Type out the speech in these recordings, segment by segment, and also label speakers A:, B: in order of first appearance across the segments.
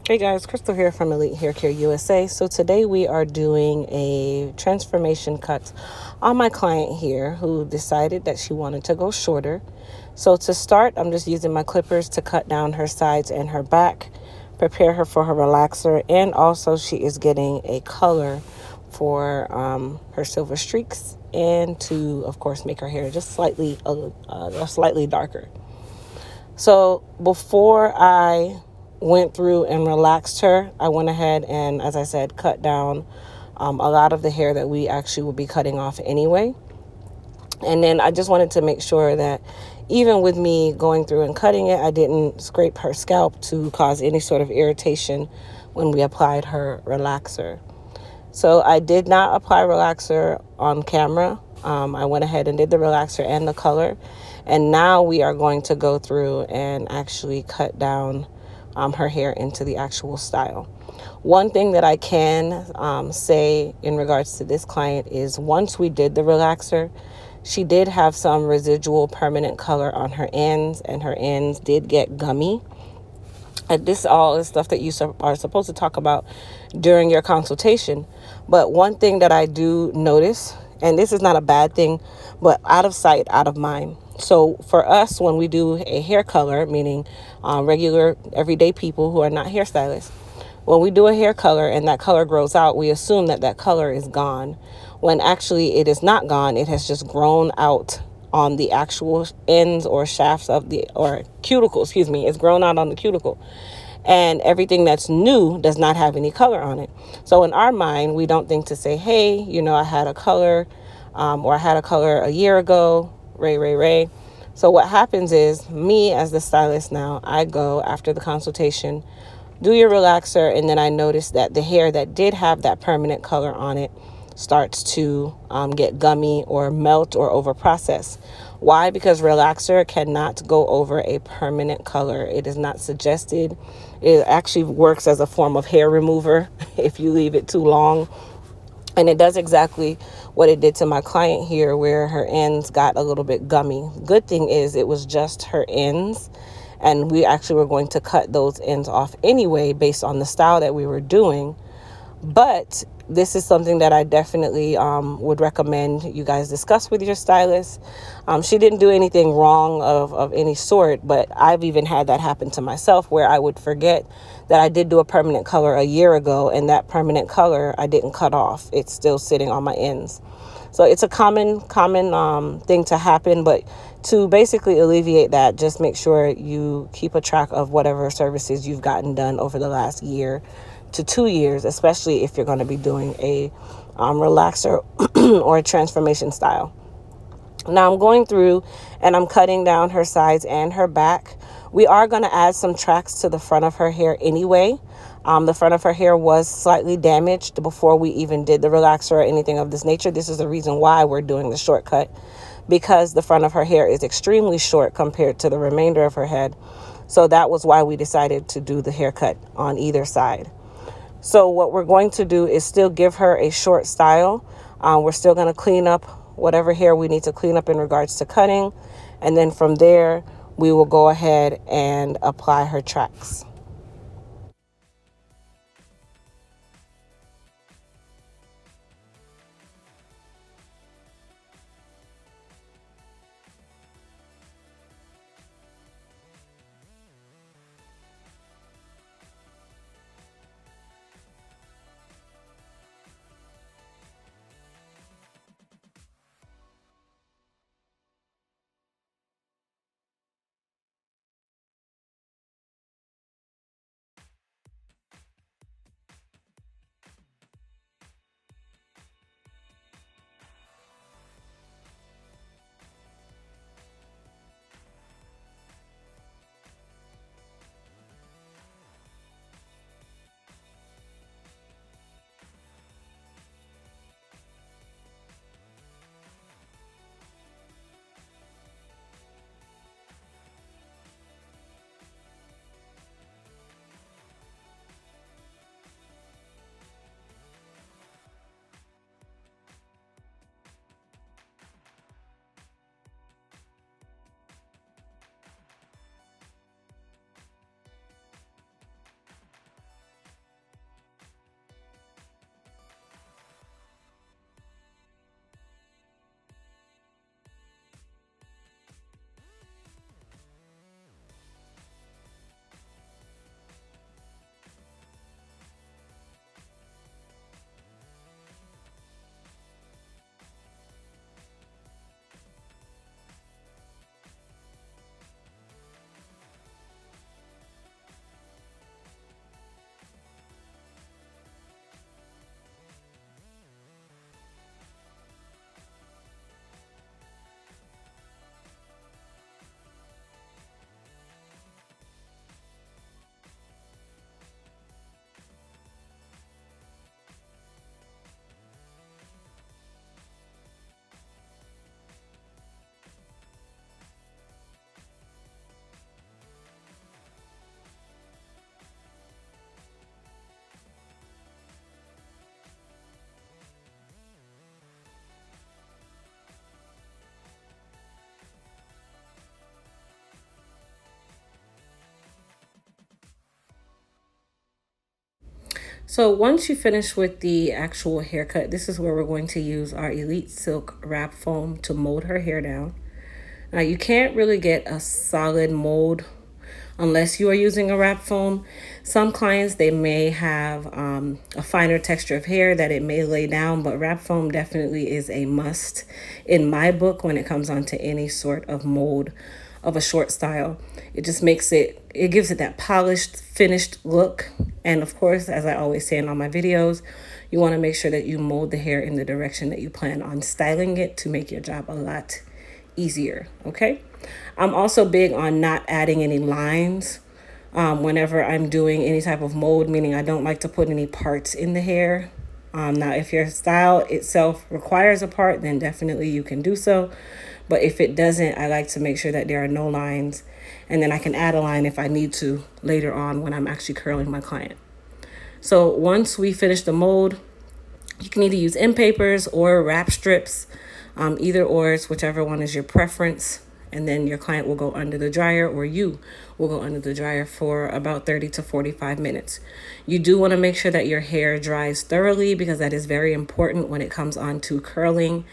A: Hey guys, Crystal here from Elite Hair Care USA. So today we are doing a transformation cut on my client here who decided that she wanted to go shorter. So to start, I'm just using my clippers to cut down her sides and her back, prepare her for her relaxer, and also she is getting a color for her silver streaks and to, of course, make her hair just slightly darker. So before I went through and relaxed her, I went ahead and, as I said, cut down a lot of the hair that we actually would be cutting off anyway. And then I just wanted to make sure that even with me going through and cutting it, I didn't scrape her scalp to cause any sort of irritation when we applied her relaxer. So I did not apply relaxer on camera. I went ahead and did the relaxer and the color. And now we are going to go through and actually cut down her hair into the actual style. One thing that I can say in regards to this client is once we did the relaxer, she did have some residual permanent color on her ends, and her ends did get gummy. And this all is stuff that you are supposed to talk about during your consultation. But one thing that I do notice, and this is not a bad thing, but out of sight, out of mind. So for us, when we do a hair color, meaning regular everyday people who are not hairstylists, when we do a hair color and that color grows out, we assume that that color is gone, when actually it is not gone. It has just grown out on the actual ends or shafts of the, or cuticle, excuse me, it's grown out on the cuticle. And everything that's new does not have any color on it. So in our mind, we don't think to say, hey, I had a color, or I had a color a year ago, Ray. So what happens is, me as the stylist now, I go after the consultation, do your relaxer, and then I notice that the hair that did have that permanent color on it starts to get gummy or melt or over process. Why? Because relaxer cannot go over a permanent color. It is not suggested. It actually works as a form of hair remover if you leave it too long. And it does exactly what it did to my client here, where her ends got a little bit gummy. Good thing is it was just her ends. And we actually were going to cut those ends off anyway based on the style that we were doing. But this is something that I definitely would recommend you guys discuss with your stylist. She didn't do anything wrong of any sort, but I've even had that happen to myself where I would forget that I did do a permanent color a year ago, and that permanent color I didn't cut off. It's still sitting on my ends. So it's a common thing to happen, but to basically alleviate that, just make sure you keep a track of whatever services you've gotten done over the last year to 2 years, especially if you're going to be doing a relaxer or a transformation style. Now I'm going through and I'm cutting down her sides and her back. We are going to add some tracks to the front of her hair anyway. The front of her hair was slightly damaged before we even did the relaxer or anything of this nature. This is the reason why we're doing the shortcut, because the front of her hair is extremely short compared to the remainder of her head. So that was why we decided to do the haircut on either side. So what we're going to do is still give her a short style. We're still going to clean up whatever hair we need to clean up in regards to cutting. And then from there, we will go ahead and apply her tracks. So once you finish with the actual haircut, this is where we're going to use our Elite Silk Wrap Foam to mold her hair down. Now you can't really get a solid mold unless you are using a wrap foam. Some clients, they may have a finer texture of hair that it may lay down, but wrap foam definitely is a must in my book when it comes onto any sort of mold of a short style. It just makes it gives it that polished, finished look. And of course, as I always say in all my videos, you want to make sure that you mold the hair in the direction that you plan on styling it to make your job a lot easier. Okay. I'm also big on not adding any lines whenever I'm doing any type of mold, meaning I don't like to put any parts in the hair. Now, if your style itself requires a part, then definitely you can do so. But if it doesn't, I like to make sure that there are no lines. And then I can add a line if I need to later on when I'm actually curling my client. So once we finish the mold, you can either use end papers or wrap strips, either or, it's whichever one is your preference. And then your client will go under the dryer, or you will go under the dryer for about 30 to 45 minutes. You do want to make sure that your hair dries thoroughly because that is very important when it comes on to curling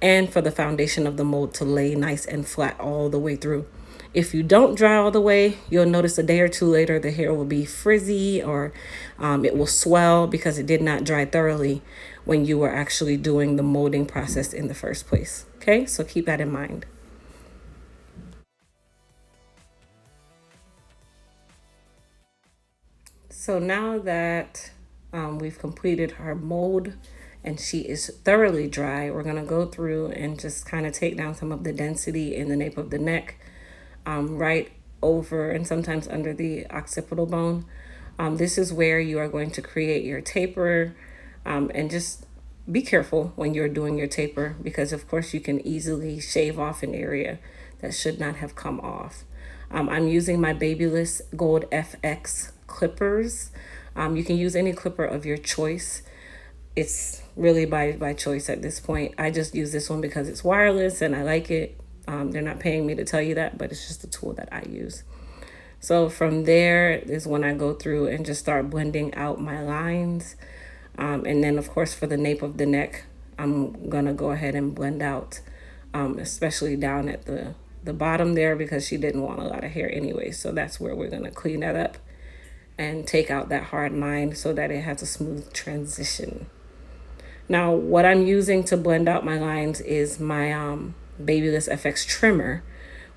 A: and for the foundation of the mold to lay nice and flat all the way through. If you don't dry all the way, you'll notice a day or two later the hair will be frizzy, or it will swell because it did not dry thoroughly when you were actually doing the molding process in the first place. Okay, so keep that in mind. So now that we've completed her mold and she is thoroughly dry, we're going to go through and just kind of take down some of the density in the nape of the neck, right over and sometimes under the occipital bone. This is where you are going to create your taper, and just be careful when you're doing your taper because, of course, you can easily shave off an area that should not have come off. I'm using my Babyless Gold FX clippers. You can use any clipper of your choice. It's really by choice at this point. I just use this one because it's wireless and I like it. They're not paying me to tell you that, but it's just a tool that I use. So from there is when I go through and just start blending out my lines. And then, of course, for the nape of the neck, I'm going to go ahead and blend out, especially down at the bottom there because she didn't want a lot of hair anyway. So that's where we're going to clean that up and take out that hard line so that it has a smooth transition. Now, what I'm using to blend out my lines is my Babyless FX trimmer,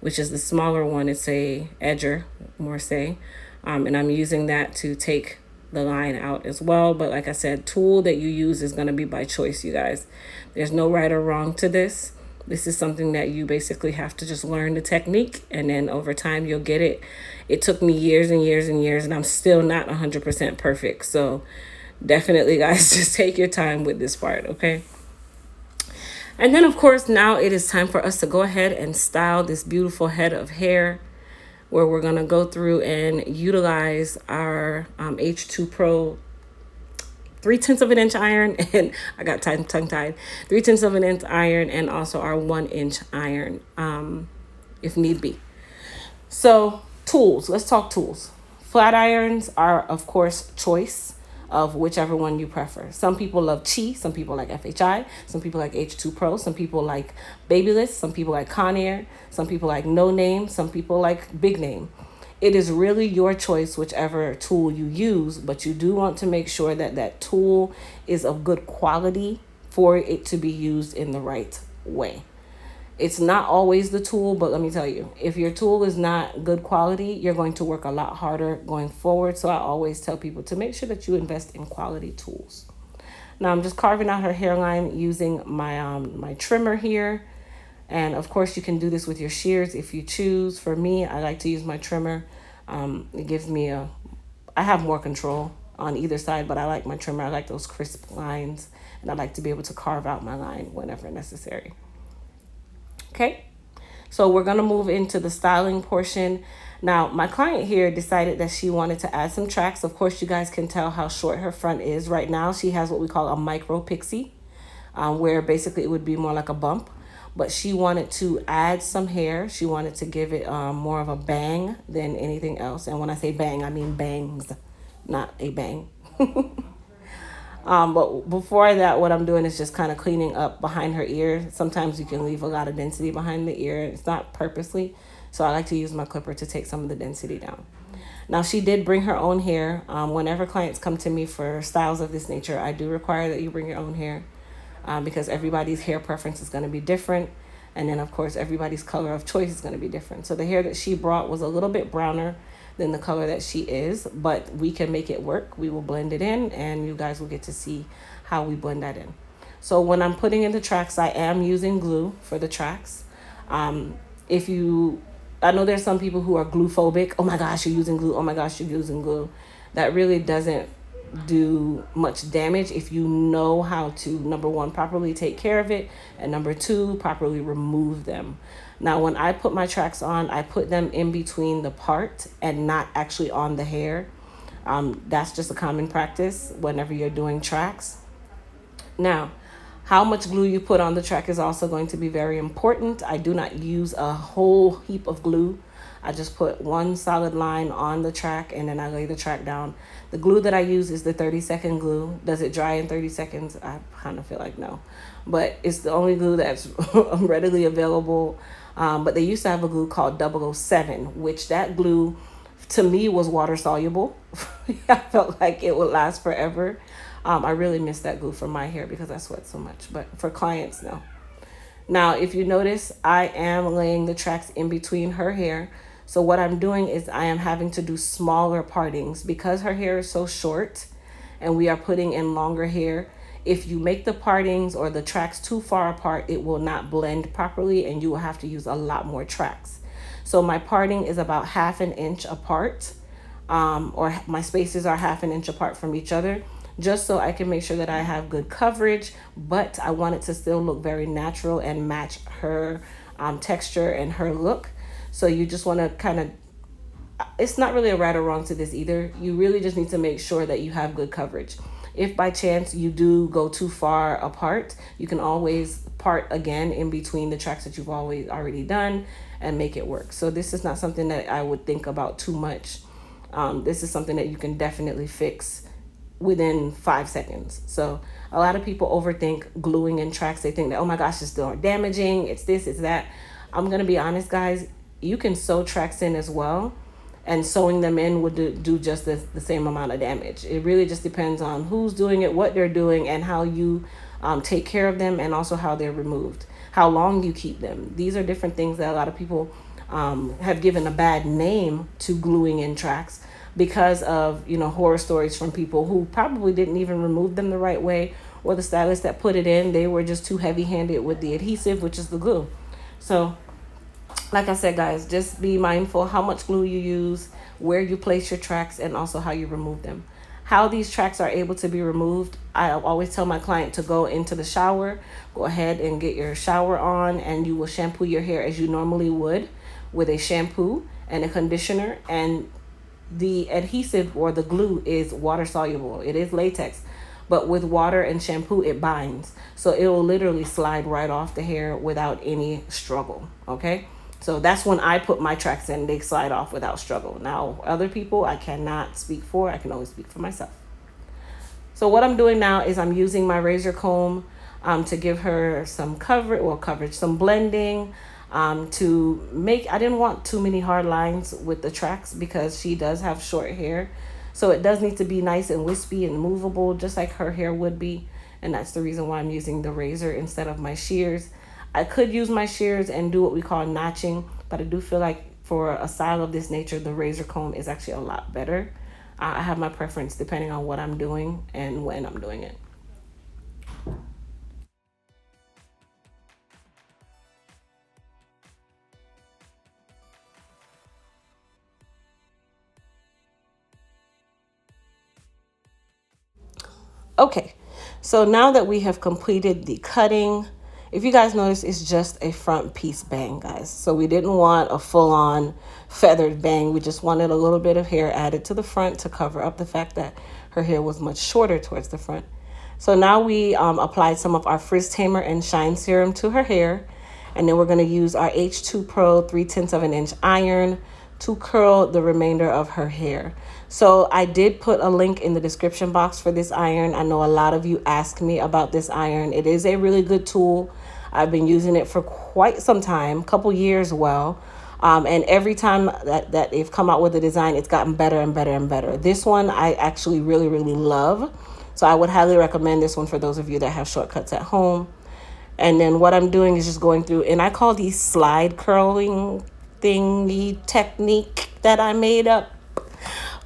A: which is the smaller one. It's a edger, more say. And I'm using that to take the line out as well. But like I said, tool that you use is going to be by choice, you guys. There's no right or wrong to this. This is something that you basically have to just learn the technique, and then over time you'll get it. It took me years and years and years, and I'm still not 100% perfect. So definitely, guys, just take your time with this part, okay? And then, of course, now it is time for us to go ahead and style this beautiful head of hair, where we're going to go through and utilize our H2 Pro 3/10 of an inch iron, and I got tongue tied, 3/10 of an inch iron, and also our 1-inch iron, if need be. So tools, let's talk tools. Flat irons are, of course, choice of whichever one you prefer. Some people love Chi, some people like FHI, some people like H2 Pro, some people like Babyless, some people like Conair, some people like No Name, some people like Big Name. It is really your choice, whichever tool you use, but you do want to make sure that that tool is of good quality for it to be used in the right way. It's not always the tool, but let me tell you, if your tool is not good quality, you're going to work a lot harder going forward. So I always tell people to make sure that you invest in quality tools. Now I'm just carving out her hairline using my trimmer here. And of course, you can do this with your shears if you choose. For me, I like to use my trimmer. It gives me I have more control on either side, but I like my trimmer. I like those crisp lines, and I like to be able to carve out my line whenever necessary. Okay, so we're going to move into the styling portion. Now, my client here decided that she wanted to add some tracks. Of course, you guys can tell how short her front is. Right now, she has what we call a micro pixie, where basically it would be more like a bump. But she wanted to add some hair. She wanted to give it more of a bang than anything else. And when I say bang, I mean bangs, not a bang. But before that, what I'm doing is just kind of cleaning up behind her ear. Sometimes you can leave a lot of density behind the ear. It's not purposely. So I like to use my clipper to take some of the density down. Now, she did bring her own hair. Whenever clients come to me for styles of this nature, I do require that you bring your own hair, because everybody's hair preference is going to be different. And then, of course, everybody's color of choice is going to be different. So the hair that she brought was a little bit browner than the color that she is, but we can make it work. We will blend it in, and you guys will get to see how we blend that in. So when I'm putting in the tracks, I am using glue for the tracks. If you, I know there's some people who are glue phobic. Oh my gosh, you're using glue. Oh my gosh, you're using glue. That really doesn't do much damage if you know how to, number one, properly take care of it, and number two, properly remove them. Now, when I put my tracks on, I put them in between the part and not actually on the hair. That's just a common practice whenever you're doing tracks. Now, how much glue you put on the track is also going to be very important. I do not use a whole heap of glue. I just put one solid line on the track, and then I lay the track down. The glue that I use is the 30-second glue. Does it dry in 30 seconds? I kind of feel like no. But it's the only glue that's readily available. But they used to have a glue called 007, which that glue to me was water soluble. I felt like it would last forever. I really miss that glue for my hair because I sweat so much. But for clients, no. Now, if you notice, I am laying the tracks in between her hair. So what I'm doing is I am having to do smaller partings because her hair is so short and we are putting in longer hair. If you make the partings or the tracks too far apart, it will not blend properly and you will have to use a lot more tracks. So my parting is about 1/2 inch apart, or my spaces are 1/2 inch apart from each other, just so I can make sure that I have good coverage, but I want it to still look very natural and match her texture and her look. So you just want to kind of, it's not really a right or wrong to this either. You really just need to make sure that you have good coverage. If by chance you do go too far apart, you can always part again in between the tracks that you've already done and make it work. So this is not something that I would think about too much. This is something that you can definitely fix within 5 seconds. So a lot of people overthink gluing in tracks. They think that, oh my gosh, it's still damaging. It's this, it's that. I'm going to be honest, guys. You can sew tracks in as well, and sewing them in would do just the same amount of damage. It really just depends on who's doing it, what they're doing, and how you take care of them, and also how they're removed, how long you keep them. These are different things that a lot of people have given a bad name to gluing in tracks because of, horror stories from people who probably didn't even remove them the right way, or the stylist that put it in, they were just too heavy-handed with the adhesive, which is the glue. So like I said, guys, just be mindful how much glue you use, where you place your tracks, and also how you remove them. How these tracks are able to be removed, I always tell my client to go into the shower, go ahead and get your shower on, and you will shampoo your hair as you normally would with a shampoo and a conditioner. And the adhesive or the glue is water soluble. It is latex, but with water and shampoo, it binds. So it will literally slide right off the hair without any struggle, okay? So that's when I put my tracks in, they slide off without struggle. Now, other people I cannot speak for, I can only speak for myself. So what I'm doing now is I'm using my razor comb to give her some coverage, some blending, to make, I didn't want too many hard lines with the tracks because she does have short hair. So it does need to be nice and wispy and movable, just like her hair would be. And that's the reason why I'm using the razor instead of my shears. I could use my shears and do what we call notching, but I do feel like for a style of this nature, the razor comb is actually a lot better. I have my preference depending on what I'm doing and when I'm doing it. Okay, so now that we have completed the cutting, if you guys notice, it's just a front piece bang, guys. So we didn't want a full-on feathered bang. We just wanted a little bit of hair added to the front to cover up the fact that her hair was much shorter towards the front. So now we applied some of our frizz tamer and shine serum to her hair, and then we're going to use our H2 Pro 3/10 of an inch iron to curl the remainder of her hair. So I did put a link in the description box for this iron. I know a lot of you asked me about this iron. It is a really good tool. I've been using it for quite some time, couple years well. And every time that they've come out with a design, it's gotten better and better and better. This one I actually really, really love. So I would highly recommend this one for those of you that have shortcuts at home. And then what I'm doing is just going through, and I call these slide curling thingy technique that I made up,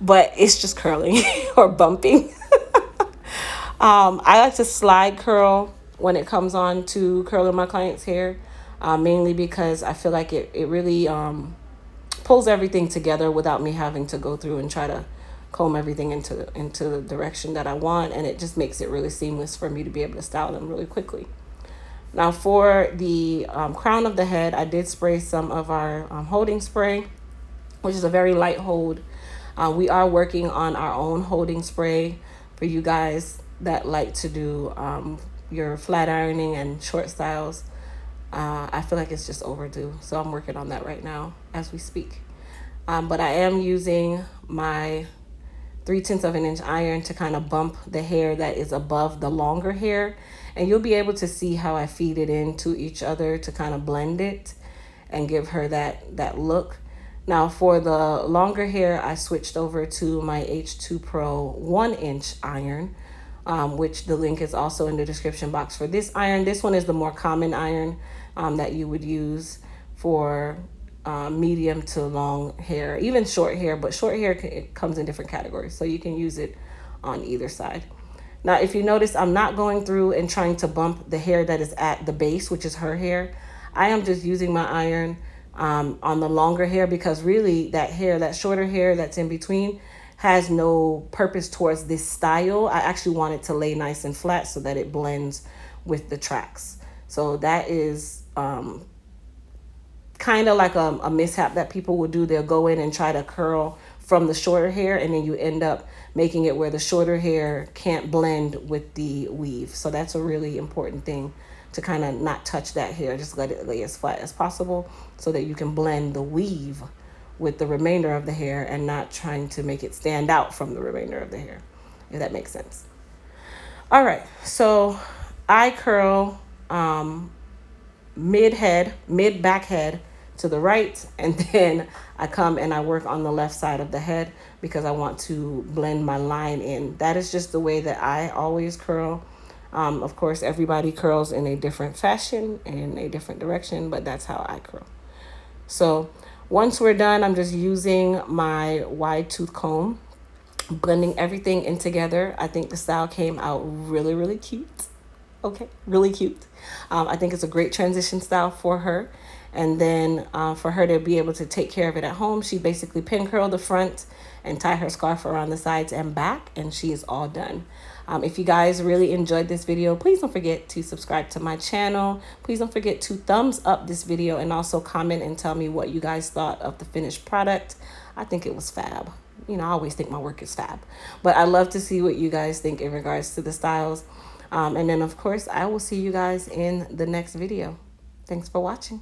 A: but it's just curling or bumping. I like to slide curl when it comes on to curling my client's hair, mainly because I feel like it really pulls everything together without me having to go through and try to comb everything into the direction that I want, and it just makes it really seamless for me to be able to style them really quickly. Now for the crown of the head, I did spray some of our holding spray, which is a very light hold. We are working on our own holding spray for you guys that like to do your flat ironing and short styles. I feel like it's just overdue, so I'm working on that right now as we speak. But I am using my 3/10 of an inch iron to kind of bump the hair that is above the longer hair. And you'll be able to see how I feed it into each other to kind of blend it and give her that look. Now for the longer hair, I switched over to my H2 Pro 1-inch iron, which the link is also in the description box for this iron. This one is the more common iron that you would use for medium to long hair, even short hair, but short hair it comes in different categories, so you can use it on either side. Now, if you notice, I'm not going through and trying to bump the hair that is at the base, which is her hair. I am just using my iron on the longer hair, because really that hair, that shorter hair that's in between, has no purpose towards this style. I actually want it to lay nice and flat so that it blends with the tracks. So that is kind of like a mishap that people will do. They'll go in and try to curl from the shorter hair, and then you end up making it where the shorter hair can't blend with the weave. So that's a really important thing, to kind of not touch that hair. Just let it lay as flat as possible so that you can blend the weave with the remainder of the hair and not trying to make it stand out from the remainder of the hair, if that makes sense. All right, so I curl mid back head to the right, and then I come and I work on the left side of the head because I want to blend my line in. That is just the way that I always curl. Of course, everybody curls in a different fashion, in a different direction, but that's how I curl. So once we're done, I'm just using my wide tooth comb, blending everything in together. I think the style came out really, really cute. Okay, really cute. I think it's a great transition style for her. And then for her to be able to take care of it at home, she basically pin curl the front and tie her scarf around the sides and back, and she is all done. If you guys really enjoyed this video, please don't forget to subscribe to my channel. Please don't forget to thumbs up this video, and also comment and tell me what you guys thought of the finished product. I think it was fab. You know, I always think my work is fab, but I love to see what you guys think in regards to the styles. And then, of course, I will see you guys in the next video. Thanks for watching.